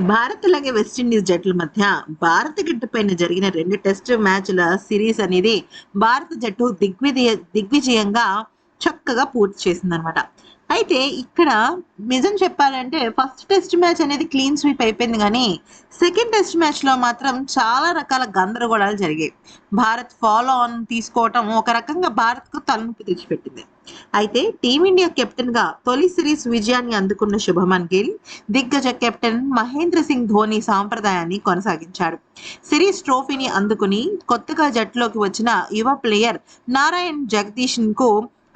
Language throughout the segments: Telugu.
భారత్ అలాగే వెస్టిండీస్ జట్ల మధ్య భారత గడ్డపైన జరిగిన 2 టెస్ట్ మ్యాచ్ల సిరీస్ అనేది భారత జట్టు దిగ్విజయంగా చక్కగా పూర్తి చేసిందనమాట. అయితే ఇక్కడ నిజం చెప్పాలంటే ఫస్ట్ టెస్ట్ మ్యాచ్ అనేది క్లీన్ స్వీప్ అయిపోయింది కానీ సెకండ్ టెస్ట్ మ్యాచ్లో మాత్రం చాలా రకాల గందరగోళాలు జరిగాయి. భారత్ ఫాలో ఆన్ తీసుకోవటం ఒక రకంగా భారత్కు తలనొప్పి తెచ్చిపెట్టింది. అయితే టీమిండియా కెప్టెన్గా తొలి సిరీస్ విజయాన్ని అందుకున్న శుభమన్ గిల్ దిగ్గజ కెప్టెన్ మహేంద్ర సింగ్ ధోని సాంప్రదాయాన్ని కొనసాగించాడు. సిరీస్ ట్రోఫీని అందుకుని కొత్తగా జట్టులోకి వచ్చిన యువ ప్లేయర్ నారాయణ్ జగదీశన్ కు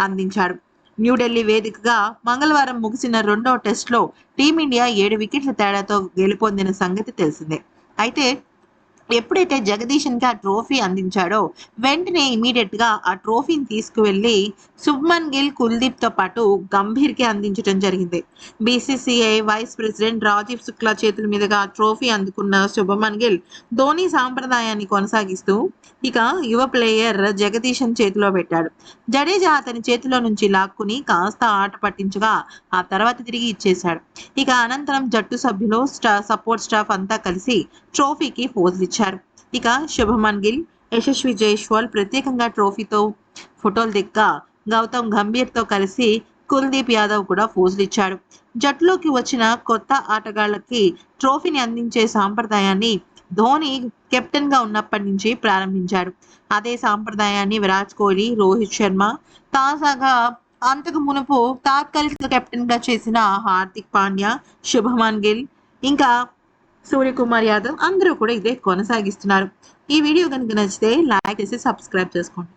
అందించాడు. న్యూఢిల్లీ వేదికగా మంగళవారం ముగిసిన రెండో టెస్టులో టీమిండియా 7 వికెట్ల తేడాతో గెలుపొందిన సంగతి తెలిసిందే. అయితే ఎప్పుడైతే జగదీశన్కి ఆ ట్రోఫీ అందించాడో వెంటనే ఇమీడియట్ గా ఆ ట్రోఫీని తీసుకువెళ్ళి శుభ్మన్ గిల్, కుల్దీప్ తో పాటు గంభీర్కి అందించడం జరిగింది. BCCI vice president Rajeev Shukla చేతుల మీదుగా ట్రోఫీ అందుకున్న శుభమన్ గిల్ ధోని సాంప్రదాయాన్ని కొనసాగిస్తూ ఇక యువ ప్లేయర్ జగదీశన్ చేతిలో పెట్టాడు. జడేజా అతని చేతిలో నుంచి లాక్కుని కాస్త ఆట పట్టించగా ఆ తర్వాత తిరిగి ఇచ్చేశాడు. ఇక అనంతరం జట్టు సభ్యులు సపోర్ట్ స్టాఫ్ అంతా కలిసి ట్రోఫీకి పోజులు ఇచ్చారు. ఇక శుభమన్ గిల్, యశస్వి జైస్వాల్ ప్రత్యేకంగా ట్రోఫీతో ఫోటోలు దిక్క గౌతమ్ గంభీర్తో కలిసి కుల్దీప్ యాదవ్ కూడా పోజులు ఇచ్చాడు. జట్టులోకి వచ్చిన కొత్త ఆటగాళ్లకి ట్రోఫీని అందించే సాంప్రదాయాన్ని ధోని కెప్టెన్ గా ఉన్నప్పటి నుంచి ప్రారంభించాడు. అదే సాంప్రదాయాన్ని విరాట్ కోహ్లీ, రోహిత్ శర్మ, తాజాగా అంతకు మునుపు తాత్కాలిక కెప్టెన్ గా చేసిన హార్దిక్ పాండ్యా, శుభమన్ గిల్, ఇంకా సూర్యకుమార్ యాదవ్ అందరూ కూడా ఇదే కొనసాగిస్తున్నారు. ఈ వీడియో కనుక నచ్చితే లైక్ చేసి సబ్స్క్రైబ్ చేసుకోండి.